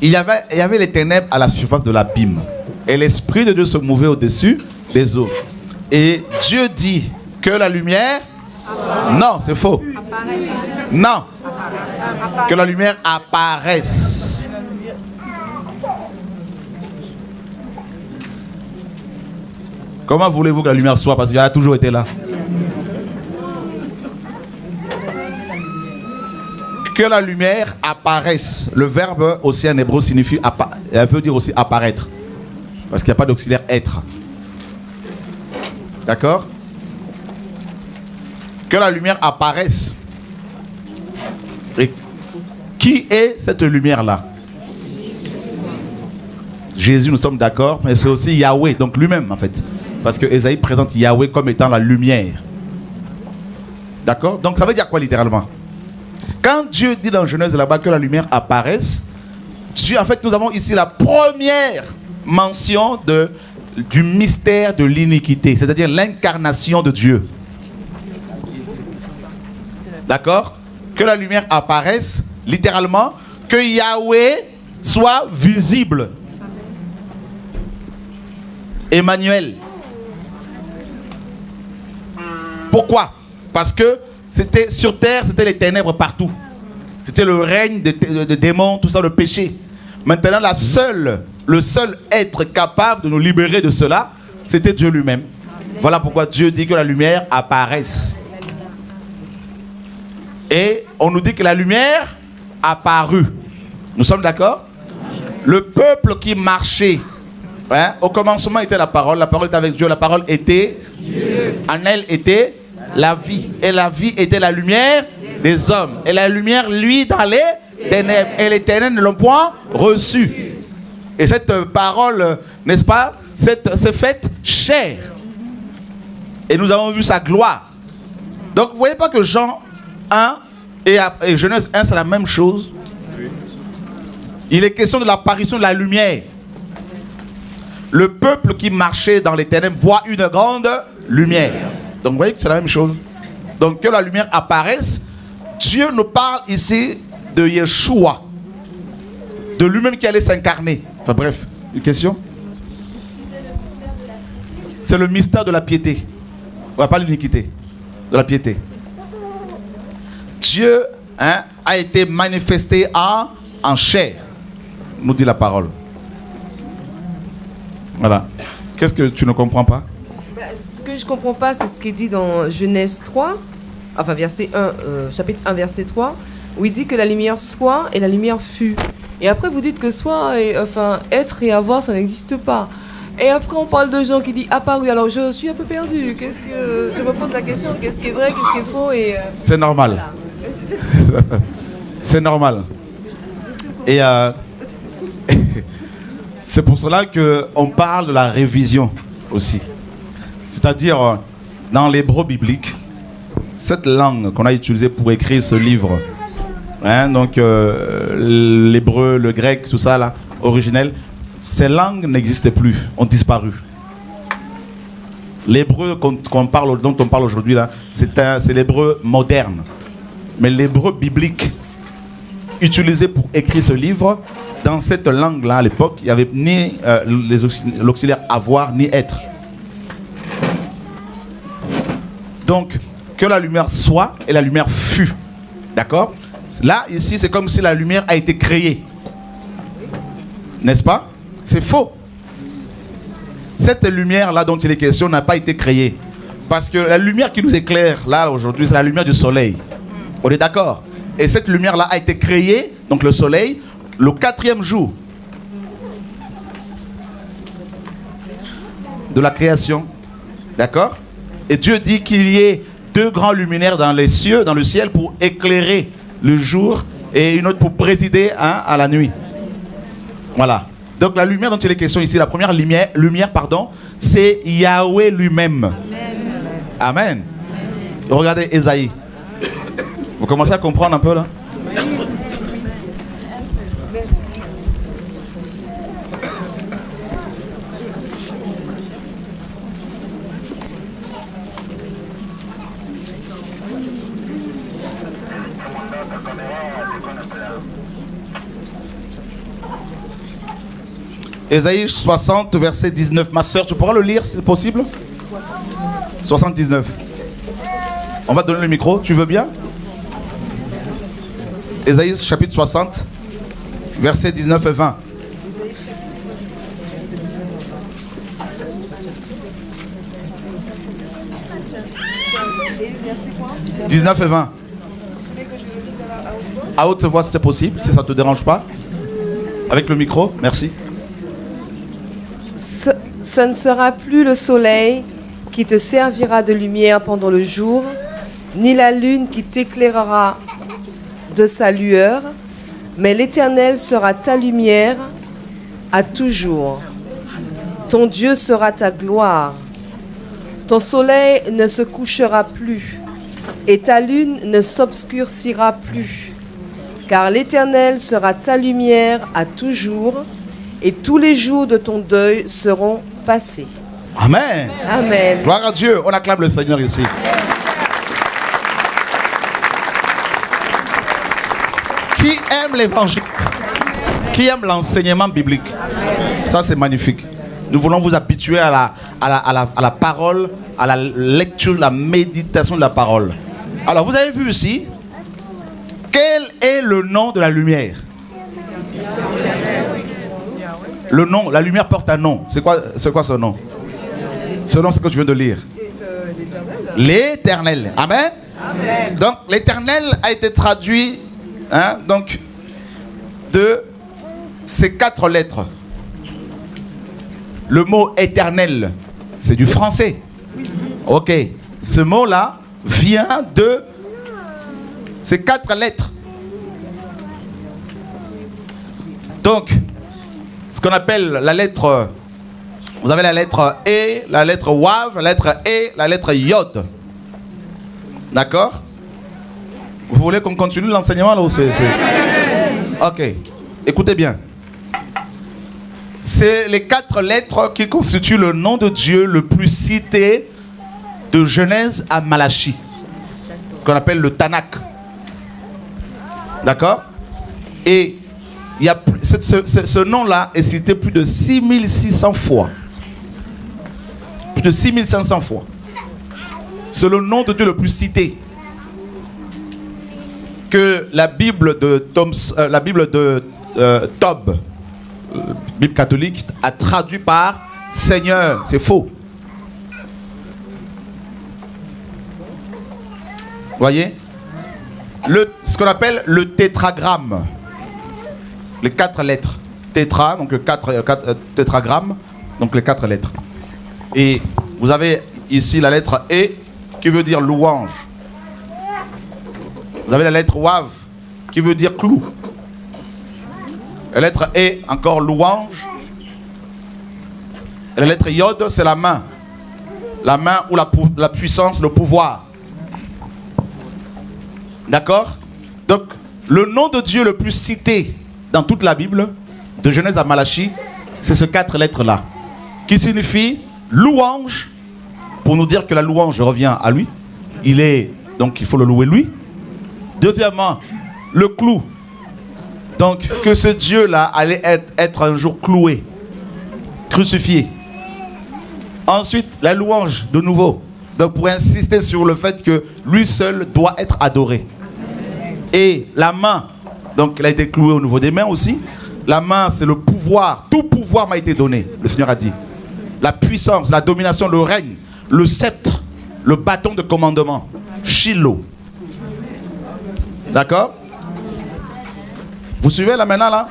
il y avait les ténèbres à la surface de l'abîme. Et l'Esprit de Dieu se mouvait au-dessus des eaux. Et Dieu dit que la lumière... Non, c'est faux. Non. Que la lumière apparaisse. Comment voulez-vous que la lumière soit? Parce qu'elle a toujours été là. Que la lumière apparaisse. Le verbe aussi en hébreu signifie elle veut dire aussi apparaître. Parce qu'il n'y a pas d'auxiliaire être. D'accord? Que la lumière apparaisse. Et qui est cette lumière-là? Jésus, nous sommes d'accord, mais c'est aussi Yahweh, donc lui-même en fait. Parce que Ésaïe présente Yahweh comme étant la lumière. D'accord? Donc ça veut dire quoi littéralement? Quand Dieu dit dans Genèse là-bas que la lumière apparaisse, Dieu, en fait, nous avons ici la première mention du mystère de l'iniquité, c'est-à-dire l'incarnation de Dieu. D'accord? Que la lumière apparaisse, littéralement, que Yahweh soit visible. Emmanuel. Pourquoi? Parce que c'était sur terre, c'était les ténèbres partout. C'était le règne des démons, tout ça, le péché. Maintenant, le seul être capable de nous libérer de cela, c'était Dieu lui-même. Voilà pourquoi Dieu dit que la lumière apparaisse. Et on nous dit que la lumière apparut. Nous sommes d'accord? Le peuple qui marchait, hein, au commencement était la parole était avec Dieu, la parole était Dieu. En elle était la vie. Et la vie était la lumière des hommes. Et la lumière, lui, dans les ténèbres. Et les ténèbres ne l'ont point reçue. Et cette parole, n'est-ce pas, s'est faite chair. Et nous avons vu sa gloire. Donc, vous ne voyez pas que Jean 1 et Genèse 1, c'est la même chose. Il est question de l'apparition de la lumière. Le peuple qui marchait dans les ténèbres voit une grande lumière. Donc, vous voyez que c'est la même chose. Donc, que la lumière apparaisse, Dieu nous parle ici de Yeshua, de lui-même qui allait s'incarner. Enfin bref, une question? C'est le mystère de la piété. On va pas l'iniquité, de la piété. Dieu, hein, a été manifesté en chair, nous dit la parole. Voilà. Qu'est-ce que tu ne comprends pas? Ce que je ne comprends pas, c'est ce qui est dit dans Genèse 3, enfin verset 1, chapitre 1, verset 3, où il dit que la lumière soit et la lumière fut. Et après, vous dites que soit, enfin, être et avoir, ça n'existe pas. Et après, on parle de gens qui disent apparu. Alors, je suis un peu perdu. Je me pose la question, qu'est-ce qui est vrai, qu'est-ce qui est faux et, c'est normal. Voilà. C'est normal. Et c'est pour cela qu'on parle de la révision aussi. C'est-à-dire, dans l'hébreu biblique, cette langue qu'on a utilisée pour écrire ce livre, hein, donc l'hébreu, le grec, tout ça là, originel, ces langues n'existaient plus, ont disparu. L'hébreu dont on parle aujourd'hui là, c'est l'hébreu moderne. Mais l'hébreu biblique utilisé pour écrire ce livre, dans cette langue-là à l'époque, il n'y avait ni l'auxiliaire avoir ni être. Donc, que la lumière soit et la lumière fut. D'accord? Là, ici, c'est comme si la lumière a été créée. N'est-ce pas? C'est faux. Cette lumière-là dont il est question n'a pas été créée. Parce que la lumière qui nous éclaire, là, aujourd'hui, c'est la lumière du soleil. On est d'accord? Et cette lumière-là a été créée, donc le soleil, le 4e jour de la création. D'accord? Et Dieu dit qu'il y ait 2 grands luminaires dans les cieux, dans le ciel, pour éclairer le jour et une autre pour présider, hein, à la nuit. Voilà. Donc la lumière dont il est question ici, la première lumière, c'est Yahweh lui-même. Amen. Amen. Regardez Ésaïe. Vous commencez à comprendre un peu là? Ésaïe 60, verset 19. Ma soeur, tu pourras le lire si c'est possible? 79. On va te donner le micro, tu veux bien? Ésaïe chapitre 60, verset 19 et 20. « 19 et 20. À haute voix si c'est possible, si ça ne te dérange pas. Avec le micro, merci. Ce ne sera plus le soleil qui te servira de lumière pendant le jour, ni la lune qui t'éclairera de sa lueur, mais l'Éternel sera ta lumière à toujours. Ton Dieu sera ta gloire. Ton soleil ne se couchera plus, et ta lune ne s'obscurcira plus, car l'Éternel sera ta lumière à toujours, et tous les jours de ton deuil seront passés. » Amen. Amen. Gloire à Dieu. On acclame le Seigneur ici. Qui aime l'évangile? Qui aime l'enseignement biblique? Ça, c'est magnifique. Nous voulons vous habituer à la parole, à la lecture, la méditation de la parole. Alors, vous avez vu ici, quel est le nom de la lumière? Le nom, la lumière porte un nom. C'est quoi ce nom? Ce nom, c'est ce que tu viens de lire. L'Éternel. Amen. Amen. Donc, l'Éternel a été traduit donc, de ces 4 lettres. Le mot éternel, c'est du français. Ok. Ce mot-là vient de ces 4 lettres. Donc, ce qu'on appelle la lettre, vous avez la lettre E, la lettre Wav, la lettre E, la lettre Yod. D'accord? Vous voulez qu'on continue l'enseignement là ou c'est... Ok. Écoutez bien. C'est les 4 lettres qui constituent le nom de Dieu le plus cité de Genèse à Malachie. Ce qu'on appelle le Tanakh. D'accord? Et il y a ce nom-là est cité plus de 6600 fois. Plus de 6500 fois. C'est le nom de Dieu le plus cité. Que la Bible de Tob, Bible catholique, a traduit par Seigneur. C'est faux. Voyez? Ce qu'on appelle le tétragramme. Les 4 lettres. Tétra, donc le 4 tétragramme, donc les 4 lettres. Et vous avez ici la lettre E qui veut dire louange. Vous avez la lettre Wav qui veut dire clou. La lettre E, encore louange. Et la lettre Yod, c'est la main. La main ou la puissance, le pouvoir. D'accord? Donc, le nom de Dieu le plus cité dans toute la Bible, de Genèse à Malachie, c'est ces 4 lettres-là, qui signifie louange, pour nous dire que la louange revient à lui. Donc il faut le louer lui. Deuxièmement, le clou. Donc que ce Dieu-là allait être un jour cloué, crucifié. Ensuite, la louange, de nouveau. Donc pour insister sur le fait que lui seul doit être adoré. Et la main, donc elle a été clouée au niveau des mains aussi. La main, c'est le pouvoir. Tout pouvoir m'a été donné, le Seigneur a dit. La puissance, la domination, le règne, le sceptre, le bâton de commandement. Shiloh. D'accord? Vous suivez là maintenant là?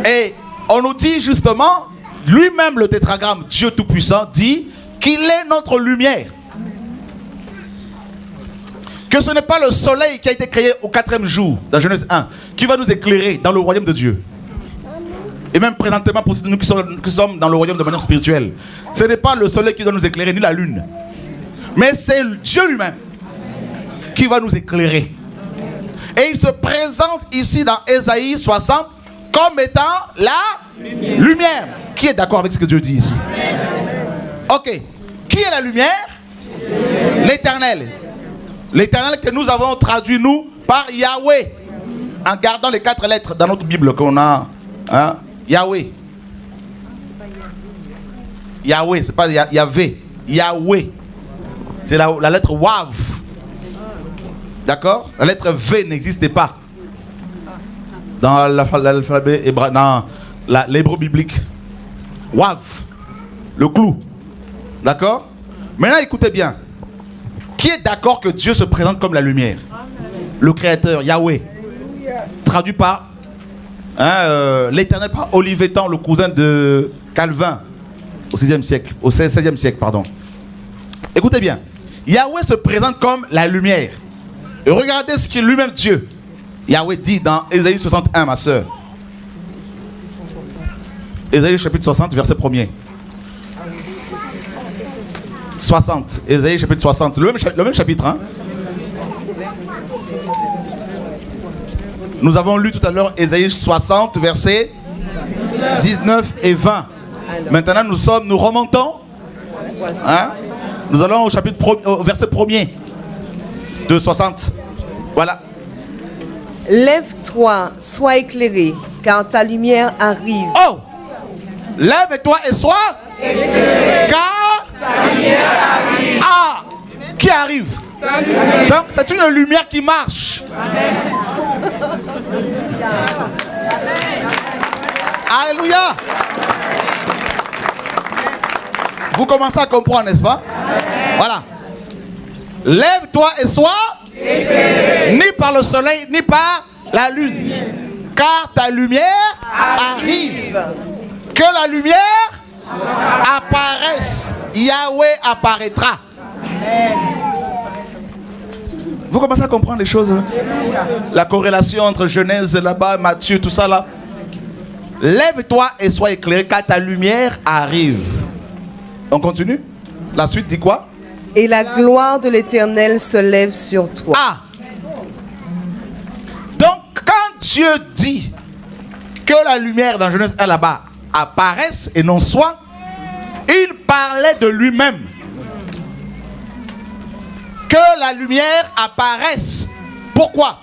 Et on nous dit justement, lui-même le tétragramme, Dieu Tout-Puissant, dit qu'il est notre lumière. Que ce n'est pas le soleil qui a été créé au 4e jour, dans Genèse 1, qui va nous éclairer dans le royaume de Dieu. Et même présentement pour nous qui sommes dans le royaume de manière spirituelle. Ce n'est pas le soleil qui doit nous éclairer, ni la lune. Mais c'est Dieu lui-même qui va nous éclairer. Et il se présente ici dans Ésaïe 60 comme étant la lumière. Qui est d'accord avec ce que Dieu dit ici? Ok. Qui est la lumière? L'Éternel. L'Éternel que nous avons traduit nous par Yahweh. En gardant les 4 lettres dans notre Bible qu'on a. Yahweh. Yahweh, c'est pas Yahvé. Yahweh. C'est la lettre Wav. D'accord? La lettre V n'existait pas dans l'alphabet hébreu, dans l'hébreu biblique. Wav. Le clou. D'accord? Maintenant, écoutez bien. Qui est d'accord que Dieu se présente comme la lumière? Le Créateur, Yahweh. Traduit par l'Éternel, par Olivetan, le cousin de Calvin, au 16e siècle, au 16e siècle, pardon. Écoutez bien. Yahweh se présente comme la lumière. Et regardez ce qu'il lui-même Dieu. Yahweh dit dans Ésaïe 61, ma soeur. Ésaïe chapitre 60, verset 1er. 60. Ésaïe chapitre 60. Le même chapitre, hein. Nous avons lu tout à l'heure Ésaïe 60, versets 19 et 20. Maintenant, nous remontons. Hein? Nous allons au verset 1er de 60. Voilà. Lève-toi, sois éclairé, car ta lumière arrive. Oh! Lève-toi et sois éclairé, car ta lumière arrive. Ah! Qui arrive? Donc, c'est une lumière qui marche. Alléluia. Vous commencez à comprendre, n'est-ce pas? Voilà. Lève-toi et sois éclairé, ni par le soleil, ni par la lune. Car ta lumière arrive. Que la lumière apparaisse. Yahweh apparaîtra. Vous commencez à comprendre les choses, hein? La corrélation entre Genèse là-bas, Matthieu, tout ça là. Lève-toi et sois éclairé, car ta lumière arrive. On continue? La suite dit quoi? Et la gloire de l'Éternel se lève sur toi. Ah! Donc, quand Dieu dit que la lumière dans Genèse 1 là-bas apparaisse et non soit, il parlait de lui-même. Que la lumière apparaisse. Pourquoi?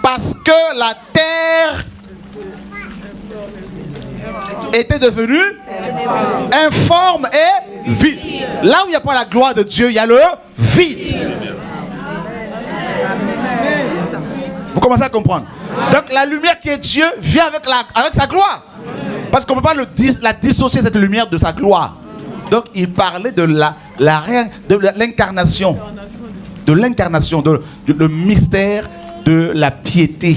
Parce que la terre était devenue informe et vide. Là où il n'y a pas la gloire de Dieu, il y a le vide. Vous commencez à comprendre? Donc la lumière qui est Dieu vient avec sa gloire. Parce qu'on ne peut pas la dissocier, cette lumière, de sa gloire. Donc il parlait de l'incarnation. De l'incarnation, le mystère de la piété.